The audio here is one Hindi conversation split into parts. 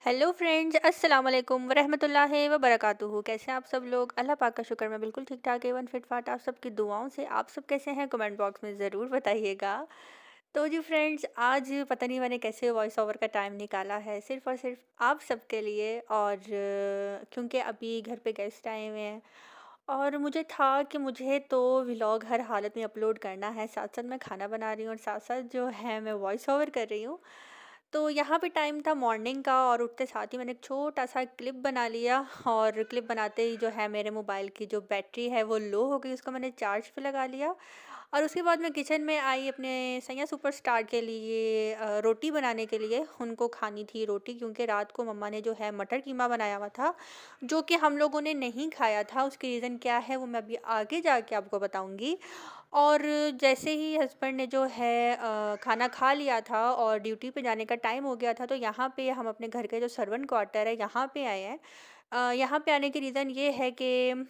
हेलो फ्रेंड्स, अस्सलाम वालेकुम वरहमतुल्लाहि व बरकातुहू। कैसे हैं आप सब लोग? अल्लाह पाक का शुक्र, मैं बिल्कुल ठीक ठाक एवन फिट फाट आप सबकी दुआओं से। आप सब कैसे हैं? कमेंट बॉक्स में ज़रूर बताइएगा। तो जी फ्रेंड्स, आज पता नहीं मैंने कैसे वॉइस ओवर का टाइम निकाला है सिर्फ़ और सिर्फ आप सबके लिए। और क्योंकि अभी घर पे गेस्ट आए हुए हैं और मुझे था कि मुझे तो व्लॉग हर हालत में अपलोड करना है। साथ साथ मैं खाना बना रही हूँ और साथ साथ जो है मैं वॉइस ओवर कर रही हूँ। तो यहाँ पे टाइम था मॉर्निंग का और उठते साथ ही मैंने एक छोटा-सा क्लिप बना लिया। और क्लिप बनाते ही जो है मेरे मोबाइल की जो बैटरी है वो लो हो गई, उसको मैंने चार्ज पे लगा लिया। और उसके बाद मैं किचन में आई अपने सैयां सुपरस्टार के लिए रोटी बनाने के लिए। उनको खानी थी रोटी क्योंकि रात को मम्मा ने जो है मटर कीमा बनाया हुआ था, जो कि हम लोगों ने नहीं खाया था। उसकी रीज़न क्या है वो मैं अभी आगे जाके आपको बताऊँगी। और जैसे ही हस्बैंड ने जो है खाना खा लिया था और ड्यूटी पे जाने का टाइम हो गया था, तो यहाँ पे हम अपने घर के जो सर्वेंट क्वार्टर है यहाँ पे आए हैं। यहाँ पे आने की रीज़न ये है कि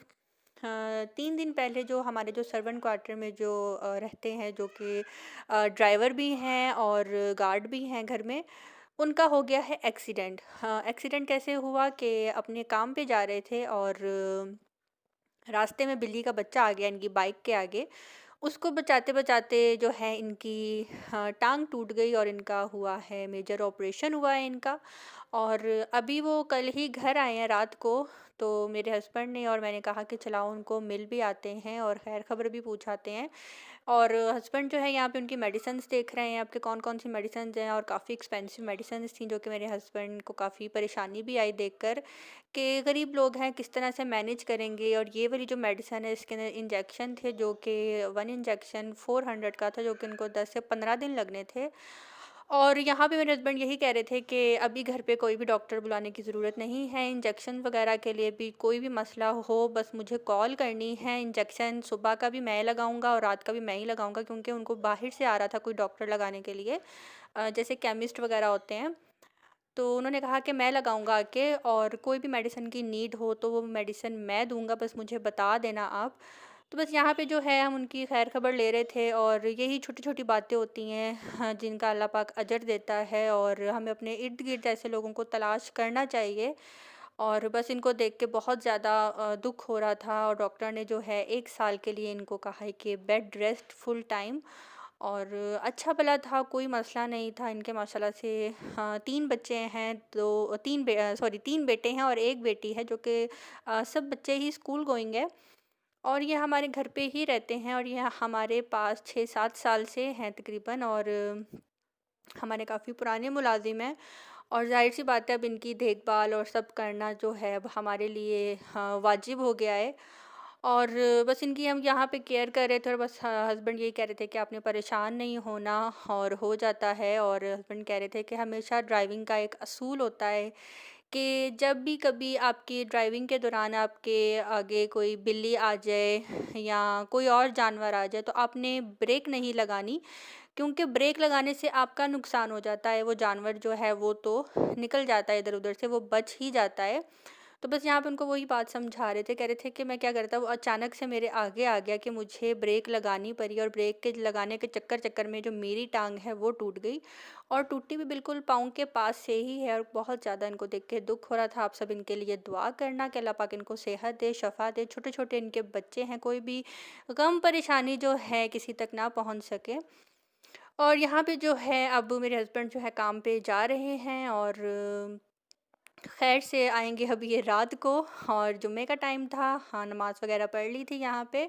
3 दिन पहले जो हमारे जो सर्वेंट क्वार्टर में जो रहते हैं, जो कि ड्राइवर भी हैं और गार्ड भी हैं घर में, उनका हो गया है एक्सीडेंट। एक्सीडेंट कैसे हुआ कि अपने काम पे जा रहे थे और रास्ते में बिल्ली का बच्चा आ गया इनकी बाइक के आगे। उसको बचाते-बचाते जो है इनकी टाँग टूट गई और इनका हुआ है मेजर ऑपरेशन हुआ है इनका। और अभी वो कल ही घर आए हैं रात को। तो मेरे हस्बैंड ने और मैंने कहा कि चलाओ उनको मिल भी आते हैं और खैर खबर भी पूछाते हैं। और हस्बैंड जो है यहाँ पे उनकी मेडिसिन्स देख रहे हैं, आपके कौन-कौन सी मेडिसिन्स हैं। और काफ़ी एक्सपेंसिव मेडिसिन्स थी जो कि मेरे हस्बैंड को काफ़ी परेशानी भी आई देखकर कि गरीब लोग हैं किस तरह से मैनेज करेंगे। और ये वाली जो मेडिसिन है इसके अंदर इंजेक्शन थे जो कि 1 इंजेक्शन 400 का था, जो कि उनको 10 से 15 दिन लगने थे। और यहाँ पे मेरे हस्बैंड यही कह रहे थे कि अभी घर पे कोई भी डॉक्टर बुलाने की ज़रूरत नहीं है, इंजेक्शन वगैरह के लिए भी कोई भी मसला हो बस मुझे कॉल करनी है। इंजेक्शन सुबह का भी मैं लगाऊंगा और रात का भी मैं ही लगाऊंगा, क्योंकि उनको बाहर से आ रहा था कोई डॉक्टर लगाने के लिए, जैसे केमिस्ट वगैरह होते हैं। तो उन्होंने कहा कि मैं लगाऊंगा आके, और कोई भी मेडिसिन की नीड हो तो वो मेडिसिन मैं दूंगा, बस मुझे बता देना आप। तो बस यहाँ पे जो है हम उनकी खैर खबर ले रहे थे। और यही छोटी-छोटी बातें होती हैं, हाँ, जिनका अल्लाह पाक अजर देता है। और हमें अपने इर्द-गिर्द ऐसे लोगों को तलाश करना चाहिए। और बस इनको देख के बहुत ज़्यादा दुःख हो रहा था और डॉक्टर ने जो है 1 साल के लिए इनको कहा है कि बेड रेस्ट फुल टाइम। और अच्छा भला था, कोई मसला नहीं था इनके माशाल्लाह से। हाँ, 3 बच्चे हैं, तो 3 बेटे हैं और 1 बेटी है, जो कि सब बच्चे ही स्कूल गोइंग है। और ये हमारे घर पे ही रहते हैं और ये हमारे पास 6-7 साल से हैं तकरीबन। और हमारे काफ़ी पुराने मुलाजिम हैं। और ज़ाहिर-सी बात है अब इनकी देखभाल और सब करना जो है अब हमारे लिए हाँ, वाजिब हो गया है। और बस इनकी हम यहाँ पे केयर कर रहे थे। और बस हस्बैंड यही कह रहे थे कि आपने परेशान नहीं होना, और हो जाता है। और हस्बैंड कह रहे थे कि हमेशा ड्राइविंग का एक असूल होता है कि जब भी कभी आपकी ड्राइविंग के दौरान आपके आगे कोई बिल्ली आ जाए या कोई और जानवर आ जाए, तो आपने ब्रेक नहीं लगानी, क्योंकि ब्रेक लगाने से आपका नुकसान हो जाता है। वो जानवर जो है वो तो निकल जाता है इधर-उधर से, वो बच ही जाता है। तो बस यहाँ पे उनको वही बात समझा रहे थे, कह रहे थे कि मैं क्या करता, वो अचानक से मेरे आगे आ गया कि मुझे ब्रेक लगानी पड़ी। और ब्रेक के लगाने के चक्कर-चक्कर में जो मेरी टाँग है वो टूट गई, और टूटी भी बिल्कुल पाँव के पास से ही है। और बहुत ज़्यादा इनको देख के दुःख हो रहा था। आप सब इनके लिए दुआ करना कि अल्लाह पाक इनको सेहत दे, शफ़ा दे। छोटे-छोटे इनके बच्चे हैं, कोई भी गम परेशानी जो है किसी तक ना पहुँच सके। और यहाँ पे जो है अब मेरे हस्बैंड जो है काम पे जा रहे हैं और खैर से आएँगे अब ये रात को। और जुम्मे का टाइम था, हाँ, नमाज़ वग़ैरह पढ़ ली थी यहाँ पे।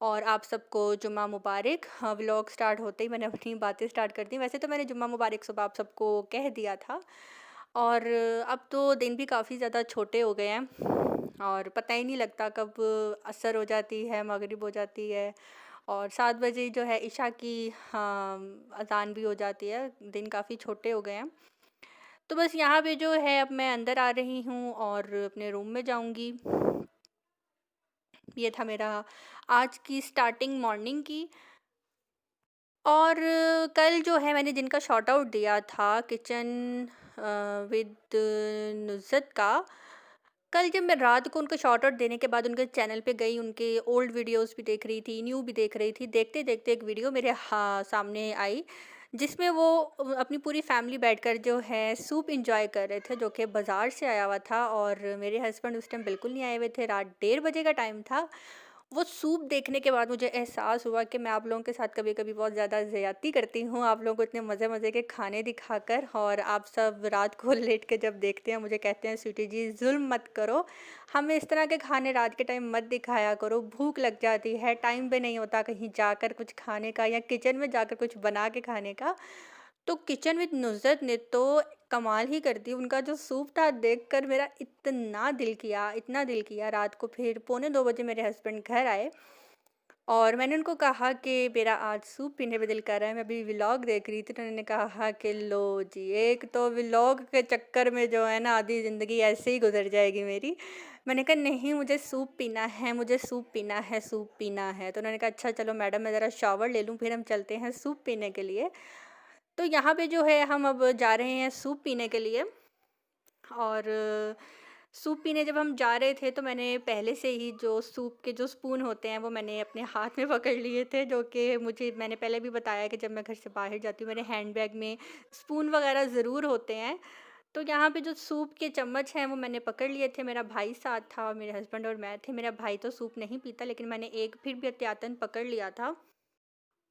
और आप सबको जुम्मा मुबारक। हाँ, व्लॉग स्टार्ट होते ही मैंने अपनी बातें स्टार्ट कर दी। वैसे तो मैंने जुम्मा मुबारक सुबह आप सबको कह दिया था। और अब तो दिन भी काफ़ी ज़्यादा छोटे हो गए हैं और पता ही नहीं लगता कब असर हो जाती है, मगरिब हो जाती है। और 7 बजे जो है इशा की अज़ान भी हो जाती है। दिन काफ़ी छोटे हो गए हैं। तो बस यहाँ पे जो है अब मैं अंदर आ रही हूँ और अपने रूम में जाऊँगी। ये था मेरा आज की स्टार्टिंग मॉर्निंग की। और कल जो है मैंने जिनका शॉट आउट दिया था किचन विद नुज़्ज़त का, कल जब मैं रात को उनको शॉट आउट देने के बाद उनके चैनल पे गई, उनके ओल्ड वीडियोस भी देख रही थी, न्यू भी देख रही थी। देखते-देखते एक वीडियो मेरे सामने आई, जिसमें वो अपनी पूरी फैमिली बैठकर जो है सूप एन्जॉय कर रहे थे, जो कि बाज़ार से आया हुआ था। और मेरे हस्बैंड उस टाइम बिल्कुल नहीं आए हुए थे, रात 1:30 बजे का टाइम था। वो सूप देखने के बाद मुझे एहसास हुआ कि मैं आप लोगों के साथ कभी-कभी बहुत ज़्यादा ज़्यादती करती हूँ, आप लोगों को इतने मज़े-मज़े के खाने दिखाकर, और आप सब रात को लेट के जब देखते हैं मुझे कहते हैं, स्वीटी जी ज़ुल्म मत करो, हमें इस तरह के खाने रात के टाइम मत दिखाया करो, भूख लग जाती है, टाइम भी नहीं होता कहीं जाकर कुछ खाने का या किचन में जाकर कुछ बना के खाने का। तो किचन विद नुज़रत ने तो कमाल ही कर दी, उनका जो सूप था देखकर मेरा इतना दिल किया। रात को फिर पौने 2 बजे मेरे हस्बैंड घर आए और मैंने उनको कहा कि मेरा आज सूप पीने पे दिल कर रहा है, मैं अभी व्लॉग देख रही थी, तो उन्होंने कहा कि लो जी, एक तो व्लॉग के चक्कर में जो है ना आधी ज़िंदगी ऐसे ही गुज़र जाएगी मेरी। मैंने कहा नहीं, मुझे सूप पीना है, मुझे सूप पीना है, सूप पीना है। तो उन्होंने कहा अच्छा चलो मैडम, मैं ज़रा शावर ले लूँ फिर हम चलते हैं सूप पीने के लिए। तो यहाँ पे जो है हम अब जा रहे हैं सूप पीने के लिए। और सूप पीने जब हम जा रहे थे तो मैंने पहले से ही जो सूप के जो स्पून होते हैं वो मैंने अपने हाथ में पकड़ लिए थे, जो कि मुझे मैंने पहले भी बताया कि जब मैं घर से बाहर जाती हूँ मेरे हैंडबैग में स्पून वगैरह ज़रूर होते हैं। तो यहाँ पे जो सूप के चम्मच हैं वो मैंने पकड़ लिए थे, मेरा भाई साथ था और मेरे हस्बैंड और मैं थे। मेरा भाई तो सूप नहीं पीता, लेकिन मैंने एक फिर भी एहतियातन पकड़ लिया था।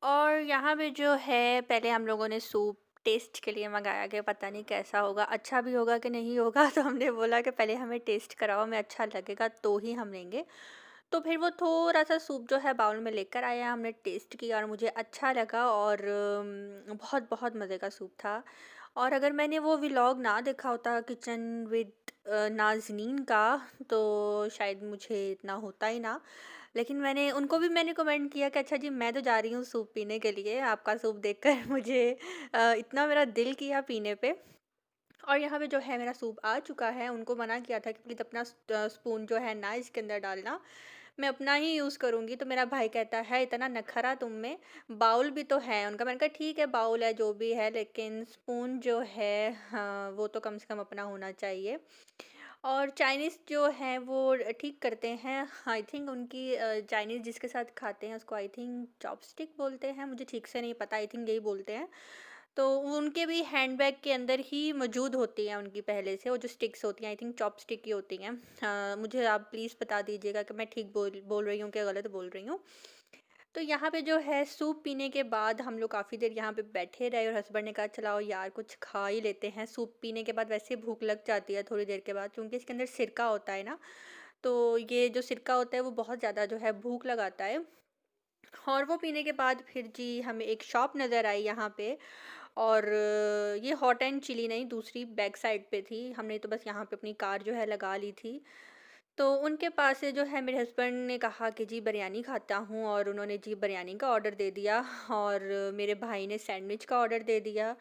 और यहाँ पे जो है पहले हम लोगों ने सूप टेस्ट के लिए मँगाया कि पता नहीं कैसा होगा, अच्छा भी होगा कि नहीं होगा। तो हमने बोला कि पहले हमें टेस्ट कराओ, हमें अच्छा लगेगा तो ही हम लेंगे। तो फिर वो थोड़ा-सा सूप जो है बाउल में लेकर आया, हमने टेस्ट किया और मुझे अच्छा लगा। और बहुत-बहुत मज़े का सूप था। और अगर मैंने वो व्लॉग ना देखा होता किचन विद नाज़नीन का, तो शायद मुझे इतना होता ही ना। लेकिन मैंने कमेंट किया कि अच्छा जी, मैं तो जा रही हूँ सूप पीने के लिए, आपका सूप देखकर मुझे इतना मेरा दिल किया पीने पे। और यहाँ पे जो है मेरा सूप आ चुका है, उनको मना किया था कि प्लीज़ अपना स्पून जो है ना इसके अंदर डालना, मैं अपना ही यूज़ करूँगी। तो मेरा भाई कहता है इतना नखरा तुम में, बाउल भी तो है उनका। मैंने कहा ठीक है, बाउल है जो भी है, लेकिन स्पून जो है हाँ, वो तो कम से कम अपना होना चाहिए। और चाइनीज़ जो हैं वो ठीक करते हैं, आई थिंक उनकी चाइनीज़ जिसके साथ खाते हैं उसको आई थिंक चॉपस्टिक बोलते हैं, मुझे ठीक से नहीं पता, आई थिंक यही बोलते हैं। तो उनके भी हैंडबैग के अंदर ही मौजूद होती हैं उनकी पहले से, वो जो स्टिक्स होती हैं आई थिंक चॉपस्टिक की होती हैं। मुझे आप प्लीज़ बता दीजिएगा कि मैं ठीक बोल बोल रही हूँ कि गलत बोल रही हूँ। तो यहाँ पे जो है सूप पीने के बाद हम लोग काफ़ी देर यहाँ पे बैठे रहे और हस्बैंड ने कहा चलाओ यार कुछ खा ही लेते हैं। सूप पीने के बाद वैसे भूख लग जाती है थोड़ी देर के बाद, क्योंकि इसके अंदर सिरका होता है ना, तो ये जो सिरका होता है वो बहुत ज़्यादा जो है भूख लगाता है। और वो पीने के बाद फिर जी हमें एक शॉप नज़र आई यहाँ पे। और ये हॉट एंड चिली नहीं, दूसरी बैक साइड पे थी, हमने तो बस यहाँ पे अपनी कार जो है लगा ली थी। तो उनके पास से जो है मेरे हस्बैंड ने कहा कि जी बिरयानी खाता हूँ, और उन्होंने जी बिरयानी का ऑर्डर दे दिया। और मेरे भाई ने सैंडविच का ऑर्डर दे दिया,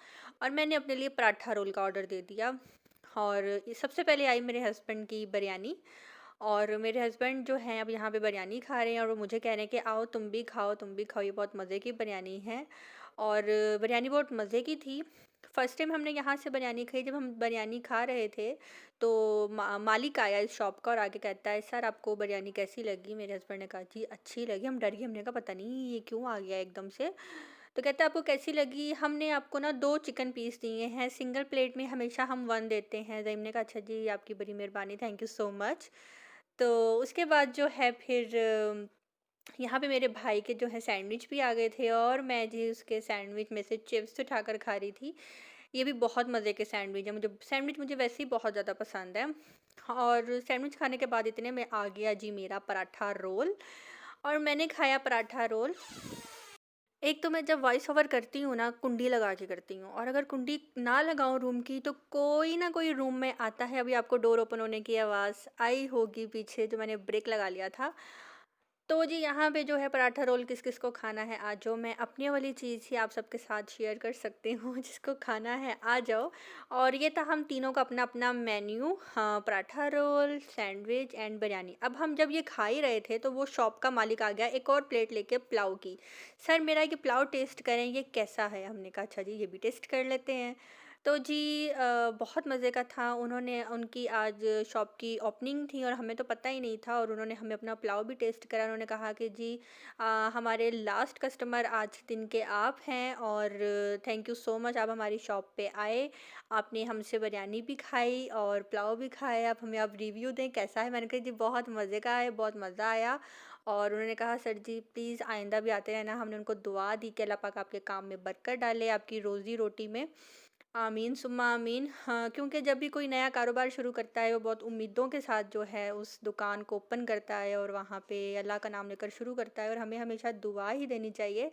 और मैंने अपने लिए पराठा रोल का ऑर्डर दे दिया। और सबसे पहले आई मेरे हस्बैंड की बिरयानी। और मेरे हस्बैंड जो हैं अब यहाँ पे बिरयानी खा रहे हैं और वो मुझे कह रहे हैं कि आओ तुम भी खाओ, तुम भी खाओ, ये बहुत मज़े की बिरयानी है। और बिरयानी बहुत मज़े की थी। फर्स्ट टाइम हमने यहाँ से बिरयानी खाई, जब हम बिरयानी खा रहे थे तो मालिक आया इस शॉप का और आके कहता है सर आपको बिरयानी कैसी लगी। मेरे हस्बैंड ने कहा जी अच्छी लगी। हम डर गए, हमने कहा पता नहीं ये क्यों आ गया एकदम से। तो कहता है आपको कैसी लगी, हमने आपको ना 2 चिकन पीस दिए हैं, सिंगल प्लेट में हमेशा हम 1 देते हैं। ज़ईम ने कहा अच्छा जी आपकी बड़ी मेहरबानी, थैंक यू सो मच। तो उसके बाद जो है फिर यहाँ पे मेरे भाई के जो है सैंडविच भी आ गए थे, और मैं जी उसके सैंडविच में से चिप्स उठाकर खा रही थी। ये भी बहुत मज़े के सैंडविच है, मुझे वैसे ही बहुत ज़्यादा पसंद है। और सैंडविच खाने के बाद इतने में आ गया जी मेरा पराठा रोल, और मैंने खाया पराठा रोल। एक तो मैं जब वॉइस ओवर करती हूँ ना, कुंडी लगा के करती हूँ, और अगर कुंडी ना लगाऊँ रूम की तो कोई ना कोई रूम में आता है। अभी आपको डोर ओपन होने की आवाज़ आई होगी पीछे, जो मैंने ब्रेक लगा लिया था। तो जी यहाँ पे जो है पराठा रोल किस किस को खाना है आ जाओ, मैं अपने वाली चीज़ ही आप सबके साथ शेयर कर सकती हूँ। जिसको खाना है आ जाओ। और ये था हम तीनों का अपना अपना मेन्यू, हाँ, paratha roll, sandwich and biryani. अब हम जब ये खा ही रहे थे तो वो शॉप का मालिक आ गया एक और प्लेट लेके पुलाव की। सर मेरा ये पुलाव टेस्ट करें, ये कैसा है। हमने कहा अच्छा जी ये भी टेस्ट कर लेते हैं। तो जी बहुत मज़े का था। उन्होंने उनकी आज शॉप की ओपनिंग थी और हमें तो पता ही नहीं था, और उन्होंने हमें अपना पुलाव भी टेस्ट करा। उन्होंने कहा कि जी हमारे लास्ट कस्टमर आज दिन के आप हैं, और थैंक यू सो मच, आप हमारी शॉप पे आए। आपने हमसे बिरयानी भी खाई और पुलाव भी खाया। अब हमें आप रिव्यू दें कैसा है। मैंने कहा जी बहुत मज़े का है, बहुत मज़ा आया। और उन्होंने कहा सर जी प्लीज़ आइंदा भी आते रहना। हमने उनको दुआ दी कि अल्लाह पाक आपके काम में बरकत डाले, आपकी रोज़ी रोटी में। आमीन सुम्मा आमीन। हाँ, क्योंकि जब भी कोई नया कारोबार शुरू करता है वो बहुत उम्मीदों के साथ जो है उस दुकान को ओपन करता है, और वहाँ पे अल्लाह का नाम लेकर शुरू करता है, और हमें हमेशा दुआ ही देनी चाहिए।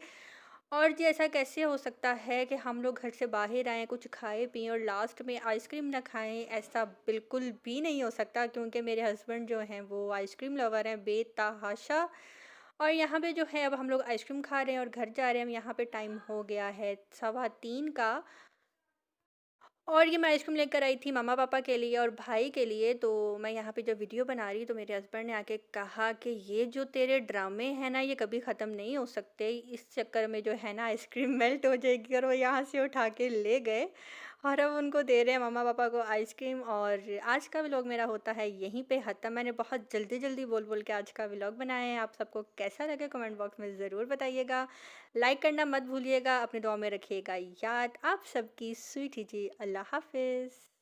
और जी ऐसा कैसे हो सकता है कि हम लोग घर से बाहर आएँ, कुछ खाएँ पिएँ और लास्ट में आइसक्रीम ना खाएँ? ऐसा बिल्कुल भी नहीं हो सकता, क्योंकि मेरे हस्बैंड जो हैं वो आइसक्रीम लवर हैं बेतहाशा। और यहाँ पे जो है अब हम लोग आइसक्रीम खा रहे हैं और घर जा रहे हैं। हम यहाँ पे टाइम हो गया है 3:15 का। और ये मैं आइसक्रीम लेकर आई थी मम्मा-पापा के लिए और भाई के लिए। तो मैं यहाँ पे जब वीडियो बना रही, तो मेरे हस्बैंड ने आके कहा कि ये जो तेरे ड्रामे हैं ना, ये कभी ख़त्म नहीं हो सकते। इस चक्कर में जो है ना आइसक्रीम मेल्ट हो जाएगी। और वो यहाँ से उठा के ले गए, और अब उनको दे रहे हैं मम्मा-पापा को आइसक्रीम। और आज का व्लॉग मेरा होता है यहीं पे ख़त्म। मैंने बहुत जल्दी-जल्दी बोल-बोल के आज का व्लॉग बनाया है। आप सबको कैसा लगा कमेंट बॉक्स में ज़रूर बताइएगा। लाइक करना मत भूलिएगा, अपनी दुआ में रखिएगा याद। आप सबकी स्वीटी जी, अल्लाह हाफ़िज़।